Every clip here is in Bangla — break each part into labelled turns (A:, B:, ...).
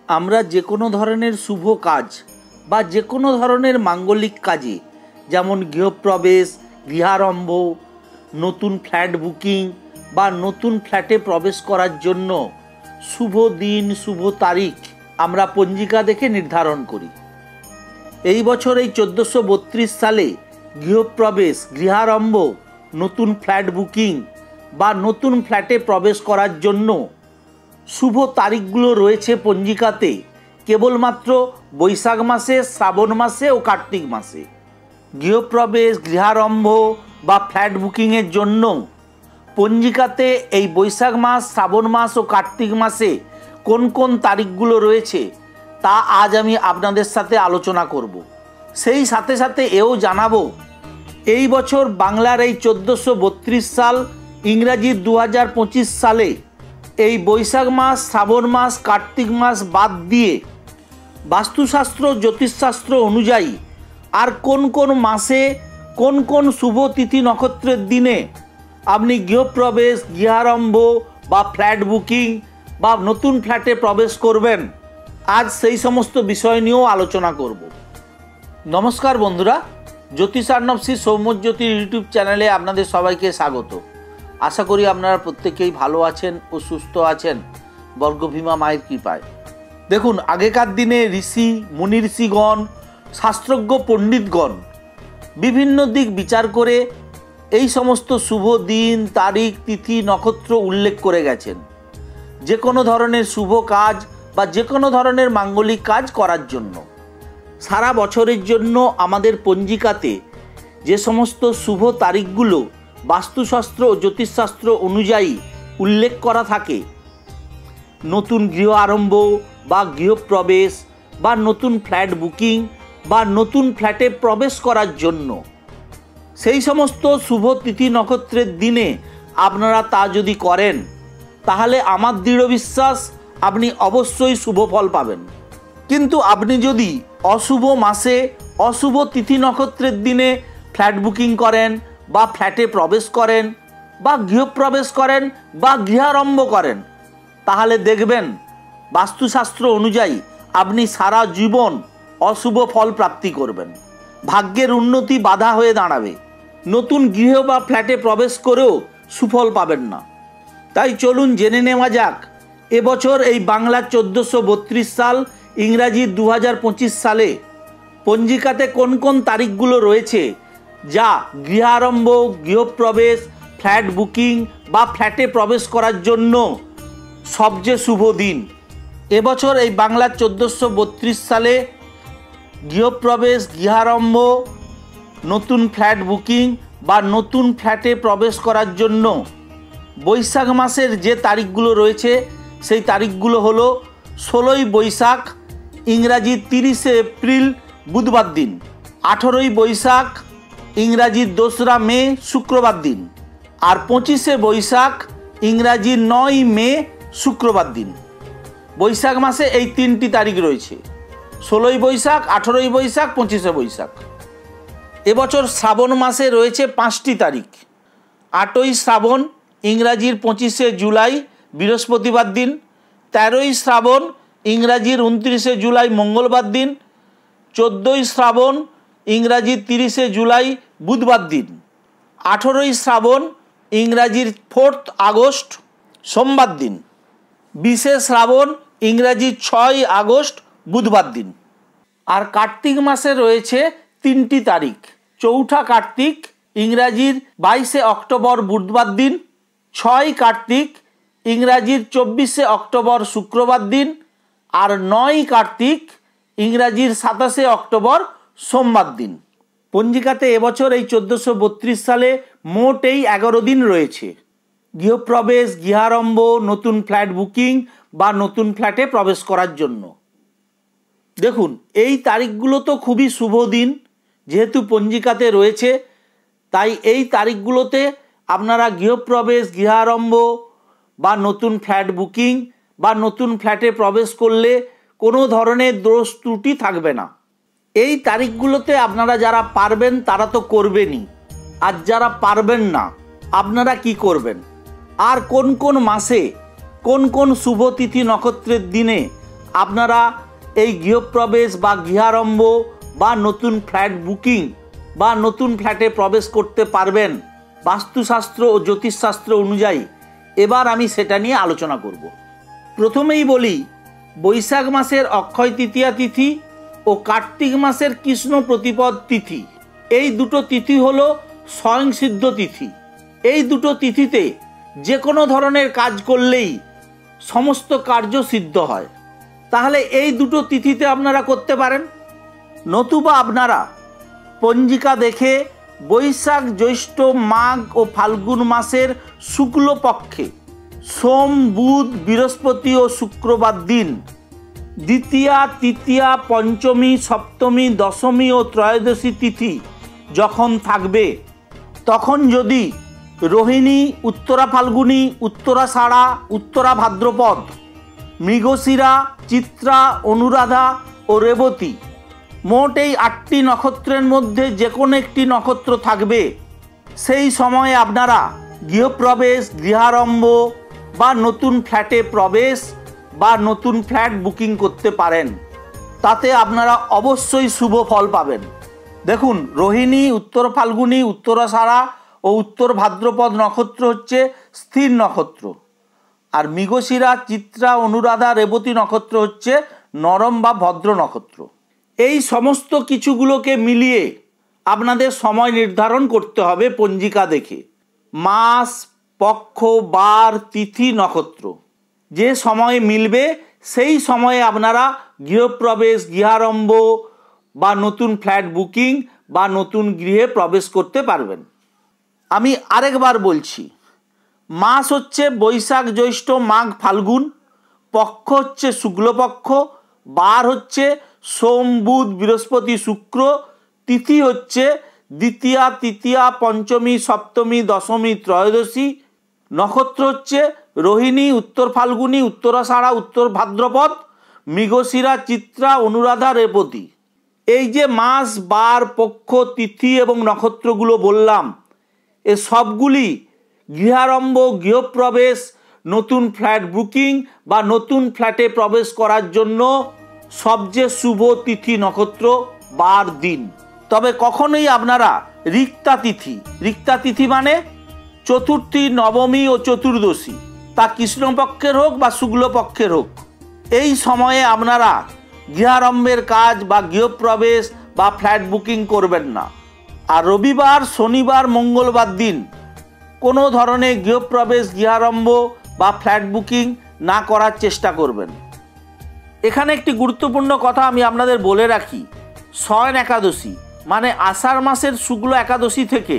A: আমরা যে কোনো ধরনের শুভ কাজ বা যে কোনো ধরনের মাঙ্গলিক কাজে, যেমন গৃহপ্রবেশ, গৃহারম্ভ, নতুন ফ্ল্যাট বুকিং বা নতুন ফ্ল্যাটে প্রবেশ করার জন্য শুভ দিন, শুভ তারিখ আমরা পঞ্জিকা দেখে নির্ধারণ করি। এই বছর এই 1432 সালে গৃহপ্রবেশ, গৃহারম্ভ, নতুন ফ্ল্যাট বুকিং বা নতুন ফ্ল্যাটে প্রবেশ করার জন্য শুভ তারিখগুলো রয়েছে পঞ্জিকাতে কেবলমাত্র বৈশাখ মাসে, শ্রাবণ মাসে ও কার্তিক মাসে। গৃহপ্রবেশ, গৃহারম্ভ বা ফ্ল্যাট বুকিংয়ের জন্য পঞ্জিকাতে এই বৈশাখ মাস, শ্রাবণ মাস ও কার্তিক মাসে কোন কোন তারিখগুলো রয়েছে তা আজ আমি আপনাদের সাথে আলোচনা করব। সেই সাথে সাথে এও জানাবো এই বছর বাংলার এই 1432 সাল, ইংরাজি 2025 সালে এই বৈশাখ মাস, শ্রাবণ মাস, কার্তিক মাস বাদ দিয়ে বাস্তুশাস্ত্র, জ্যোতিষশাস্ত্র অনুযায়ী আর কোন কোন মাসে কোন কোন শুভ তিথি নক্ষত্রের দিনে আপনি গৃহপ্রবেশ, গৃহারম্ভ বা ফ্ল্যাট বুকিং বা নতুন ফ্ল্যাটে প্রবেশ করবেন, আজ সেই সমস্ত বিষয় নিয়েও আলোচনা করব। নমস্কার বন্ধুরা, জ্যোতিষার্ণব শ্রী সৌম্যজ্যোতির ইউটিউব চ্যানেলে আপনাদের সবাইকে স্বাগত। আশা করি আপনারা প্রত্যেকেই ভালো আছেন ও সুস্থ আছেন বর্গভীমা মায়ের কৃপায়। দেখুন, আগেকার দিনে ঋষি, মুনি ঋষিগণ, শাস্ত্রজ্ঞ পণ্ডিতগণ বিভিন্ন দিক বিচার করে এই সমস্ত শুভ দিন, তারিখ, তিথি, নক্ষত্র উল্লেখ করে গেছেন যে কোনো ধরনের শুভ কাজ বা যে কোনো ধরনের মাঙ্গলিক কাজ করার জন্য। সারা বছরের জন্য আমাদের পঞ্জিকাতে যে সমস্ত শুভ তারিখগুলো বাস্তুশাস্ত্র ও জ্যোতিষশাস্ত্র অনুযায়ী উল্লেখ করা থাকে, নতুন গৃহ আরম্ভ বা গৃহপ্রবেশ বা নতুন ফ্ল্যাট বুকিং বা নতুন ফ্ল্যাটে প্রবেশ করার জন্য, সেই সমস্ত শুভ তিথি নক্ষত্রের দিনে আপনারা তা যদি করেন তাহলে আমার দৃঢ় বিশ্বাস আপনি অবশ্যই শুভ ফল পাবেন। কিন্তু আপনি যদি অশুভ মাসে, অশুভ তিথি নক্ষত্রের দিনে ফ্ল্যাট বুকিং করেন বা ফ্ল্যাটে প্রবেশ করেন বা গৃহপ্রবেশ করেন বা গৃহারম্ভ করেন, তাহলে দেখবেন বাস্তুশাস্ত্র অনুযায়ী আপনি সারা জীবন অশুভ ফল প্রাপ্তি করবেন। ভাগ্যের উন্নতি বাধা হয়ে দাঁড়াবে। নতুন গৃহ বা ফ্ল্যাটে প্রবেশ করেও সুফল পাবেন না। তাই চলুন জেনে নেওয়া যাক এবছর এই বাংলা 1432 সাল, ইংরাজি 2025 সালে পঞ্জিকাতে কোন কোন তারিখগুলো রয়েছে যা গৃহারম্ভ, গৃহপ্রবেশ, ফ্ল্যাট বুকিং বা ফ্ল্যাটে প্রবেশ করার জন্য সবচেয়ে শুভ দিন। এবছর এই বাংলা 1432 সালে গৃহপ্রবেশ, গৃহারম্ভ, নতুন ফ্ল্যাট বুকিং বা নতুন ফ্ল্যাটে প্রবেশ করার জন্য বৈশাখ মাসের যে তারিখগুলো রয়েছে সেই তারিখগুলো হলো 16ই বৈশাখ, ইংরাজি 30শে এপ্রিল বুধবার দিন, 18ই বৈশাখ, ইংরাজি 2রা মে শুক্রবার দিন, আর 25শে বৈশাখ, ইংরাজি 9ই মে শুক্রবার দিন। বৈশাখ মাসে এই তিনটি তারিখ রয়েছে, 16ই বৈশাখ, 18ই বৈশাখ, 25শে বৈশাখ। এবছর শ্রাবণ মাসে রয়েছে 5টি তারিখ। 8ই শ্রাবণ, ইংরাজির 25শে জুলাই বৃহস্পতিবার দিন, 13ই শ্রাবণ, ইংরাজির 29শে জুলাই মঙ্গলবার দিন, 14ই শ্রাবণ, ইংরাজির 30শে জুলাই বুধবার দিন, 18ই শ্রাবণ, ইংরাজির 4 আগস্ট সোমবার দিন, 20শে শ্রাবণ, ইংরাজি 6ই আগস্ট বুধবার দিন। আর কার্তিক মাসে রয়েছে 3টি তারিখ। 4ঠা কার্তিক, ইংরাজির 22শে অক্টোবর বুধবার দিন, 6ই কার্তিক, ইংরাজির 24শে অক্টোবর শুক্রবার দিন, আর 9ই কার্তিক, ইংরাজির 27শে অক্টোবর সোমবার দিন। পঞ্জিকাতে এবছর এই 1432 সালে মোট এই 11 দিন রয়েছে গৃহপ্রবেশ, গৃহারম্ভ, নতুন ফ্ল্যাট বুকিং বা নতুন ফ্ল্যাটে প্রবেশ করার জন্য। দেখুন, এই তারিখগুলো তো খুবই শুভ দিন, যেহেতু পঞ্জিকাতে রয়েছে তাই এই তারিখগুলোতে আপনারা গৃহপ্রবেশ, গৃহারম্ভ বা নতুন ফ্ল্যাট বুকিং বা নতুন ফ্ল্যাটে প্রবেশ করলে কোনো ধরনের দোষ ত্রুটি থাকবে না। এই তারিখগুলোতে আপনারা যারা পারবেন তারা তো করবেনই, আর যারা পারবেন না আপনারা কি করবেন, আর কোন কোন মাসে কোন কোন শুভ তিথি নক্ষত্রের দিনে আপনারা এই গৃহপ্রবেশ বা গৃহারম্ভ বা নতুন ফ্ল্যাট বুকিং বা নতুন ফ্ল্যাটে প্রবেশ করতে পারবেন বাস্তুশাস্ত্র ও জ্যোতিষশাস্ত্র অনুযায়ী, এবার আমি সেটা নিয়ে আলোচনা করব। প্রথমেই বলি, বৈশাখ মাসের অক্ষয় তৃতীয়া তিথি ও কার্তিক মাসের কৃষ্ণ প্রতিপদ তিথি, এই দুটো তিথি হলো স্বয়ংসিদ্ধ তিথি। এই দুটো তিথিতে যে কোনো ধরনের কাজ করলেই সমস্ত কার্য সিদ্ধ হয়। তাহলে এই দুটো তিথিতে আপনারা করতে পারেন, নতুবা আপনারা পঞ্জিকা দেখে বৈশাখ, জ্যৈষ্ঠ, মাঘ ও ফাল্গুন মাসের শুক্লপক্ষে সোম, বুধ, বৃহস্পতি ও শুক্রবার দিন দ্বিতীয়া, তৃতীয়া, পঞ্চমী, সপ্তমী, দশমী ও ত্রয়োদশী তিথি যখন থাকবে, তখন যদি রোহিণী, উত্তরা ফাল্গুনী, উত্তরাষাঢ়া, উত্তরা ভাদ্রপদ, মৃগশিরা, চিত্রা, অনুরাধা ও রেবতী, মোট এই 8টি নক্ষত্রের মধ্যে যে কোনো একটি নক্ষত্র থাকবে, সেই সময়ে আপনারা গৃহপ্রবেশ, গৃহারম্ভ বা নতুন ফ্ল্যাটে প্রবেশ বা নতুন ফ্ল্যাট বুকিং করতে পারেন। তাতে আপনারা অবশ্যই শুভ ফল পাবেন। দেখুন, রোহিণী, উত্তর ফাল্গুনী, উত্তরাষাঢ়া ও উত্তর ভাদ্রপদ নক্ষত্র হচ্ছে স্থির নক্ষত্র, আর মৃগশিরা, চিত্রা, অনুরাধা, রেবতী নক্ষত্র হচ্ছে নরম বা ভদ্র নক্ষত্র। এই সমস্ত কিছুগুলোকে মিলিয়ে আপনাদের সময় নির্ধারণ করতে হবে পঞ্জিকা দেখে। মাস, পক্ষ, বার, তিথি, নক্ষত্র যে সময়ে মিলবে সেই সময়ে আপনারা গৃহপ্রবেশ, গৃহারম্ভ বা নতুন ফ্ল্যাট বুকিং বা নতুন গৃহে প্রবেশ করতে পারবেন। আমি আরেকবার বলছি, মাস হচ্ছে বৈশাখ, জ্যৈষ্ঠ, মাঘ, ফাল্গুন, পক্ষ হচ্ছে শুক্লপক্ষ, বার হচ্ছে সোম, বুধ, বৃহস্পতি, শুক্র, তিথি হচ্ছে দ্বিতীয়া, তৃতীয়া, পঞ্চমী, সপ্তমী, দশমী, ত্রয়োদশী, নক্ষত্র হচ্ছে রোহিণী, উত্তর ফাল্গুনী, উত্তরাষাঢ়া, উত্তর ভাদ্রপদ, মৃগশিরা, চিত্রা, অনুরাধা, রেবতী। এই যে মাস, বার, পক্ষ, তিথি এবং নক্ষত্রগুলো বললাম, এ সবগুলি গৃহারম্ভ, গৃহপ্রবেশ, নতুন ফ্ল্যাট বুকিং বা নতুন ফ্ল্যাটে প্রবেশ করার জন্য সবচেয়ে শুভ তিথি, নক্ষত্র, বার, দিন। তবে কখনোই আপনারা রিক্তা তিথি মানে চতুর্থী, নবমী ও চতুর্দশী, তা কৃষ্ণপক্ষের হোক বা শুক্লপক্ষের হোক, এই সময়ে আপনারা গৃহারম্ভের কাজ বা গৃহপ্রবেশ বা ফ্ল্যাট বুকিং করবেন না। আর রবিবার, শনিবার, মঙ্গলবার দিন কোনো ধরনের গৃহপ্রবেশ, গৃহারম্ভ বা ফ্ল্যাট বুকিং না করার চেষ্টা করবেন। এখানে একটি গুরুত্বপূর্ণ কথা আমি আপনাদের বলে রাখি, শয়ন একাদশী মানে আষাঢ় মাসের শুক্ল একাদশী থেকে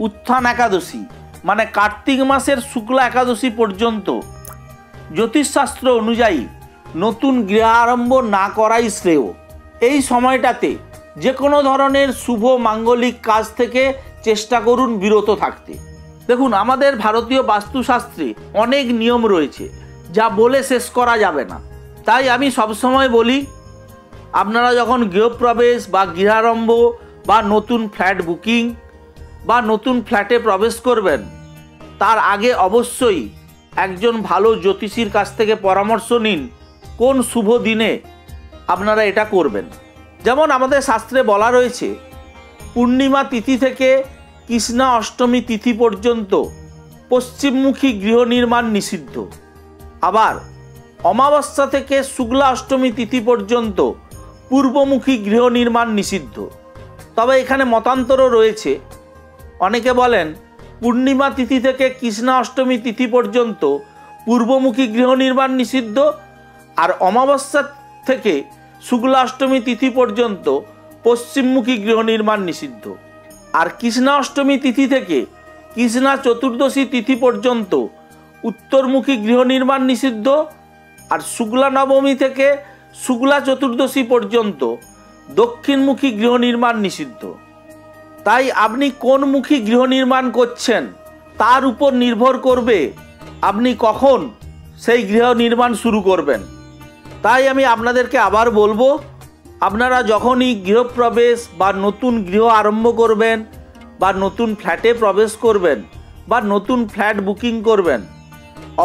A: উত্থান একাদশী মানে কার্তিক মাসের শুক্ল একাদশী পর্যন্ত জ্যোতিষশাস্ত্র অনুযায়ী নতুন গৃহারম্ভ না করাই শ্রেয়। এই সময়টাতে যে কোনো ধরনের শুভ মাঙ্গলিক কাজ থেকে চেষ্টা করুন বিরত থাকতে। দেখুন, আমাদের ভারতীয় বাস্তুশাস্ত্রে অনেক নিয়ম রয়েছে যা বলে শেষ করা যাবে না। তাই আমি সবসময় বলি, আপনারা যখন গৃহপ্রবেশ বা গৃহারম্ভ বা নতুন ফ্ল্যাট বুকিং বা নতুন ফ্ল্যাটে প্রবেশ করবেন, তার আগে অবশ্যই একজন ভালো জ্যোতিষীর কাছ থেকে পরামর্শ নিন কোন শুভ দিনে আপনারা এটা করবেন। যেমন আমাদের শাস্ত্রে বলা রয়েছে, পূর্ণিমা তিথি থেকে কৃষ্ণা অষ্টমী তিথি পর্যন্ত পশ্চিমমুখী গৃহ নির্মাণ নিষিদ্ধ। আবার অমাবস্যা থেকে শুক্লা অষ্টমী তিথি পর্যন্ত পূর্বমুখী গৃহ নির্মাণ নিষিদ্ধ। তবে এখানে মতান্তরও রয়েছে। অনেকে বলেন পূর্ণিমা তিথি থেকে কৃষ্ণা অষ্টমী তিথি পর্যন্ত পূর্বমুখী গৃহ নির্মাণ নিষিদ্ধ, আর অমাবস্যা থেকে শুক্লা অষ্টমী তিথি পর্যন্ত পশ্চিমমুখী গৃহ নির্মাণ নিষিদ্ধ। আর কৃষ্ণা অষ্টমী তিথি থেকে কৃষ্ণা চতুর্দশী তিথি পর্যন্ত উত্তরমুখী গৃহ নির্মাণ নিষিদ্ধ, আর শুক্লা নবমী থেকে শুক্লা চতুর্দশী পর্যন্ত দক্ষিণমুখী গৃহ নির্মাণ নিষিদ্ধ। তাই আপনি কোন মুখী গৃহ নির্মাণ করছেন তার উপর নির্ভর করবে আপনি কখন সেই গৃহ নির্মাণ শুরু করবেন। তাই আমি আপনাদেরকে আবার বলবো, আপনারা যখনই গৃহপ্রবেশ বা নতুন গৃহ আরম্ভ করবেন বা নতুন ফ্ল্যাটে প্রবেশ করবেন বা নতুন ফ্ল্যাট বুকিং করবেন,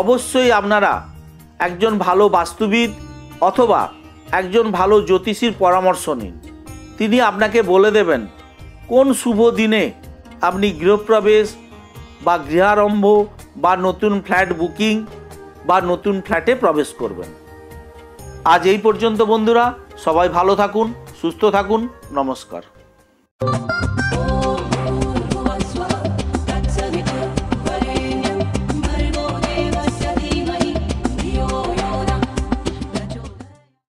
A: অবশ্যই আপনারা একজন ভালো বাস্তুবিদ অথবা একজন ভালো জ্যোতিষীর পরামর্শ নিন। তিনি আপনাকে বলে দেবেন কোন শুভ দিনে আপনি গৃহপ্রবেশ বা গৃহারম্ভ বা নতুন ফ্ল্যাট বুকিং বা নতুন ফ্ল্যাটে প্রবেশ করবেন। আজ এই পর্যন্ত বন্ধুরা, সবাই ভালো থাকুন, সুস্থ থাকুন, নমস্কার।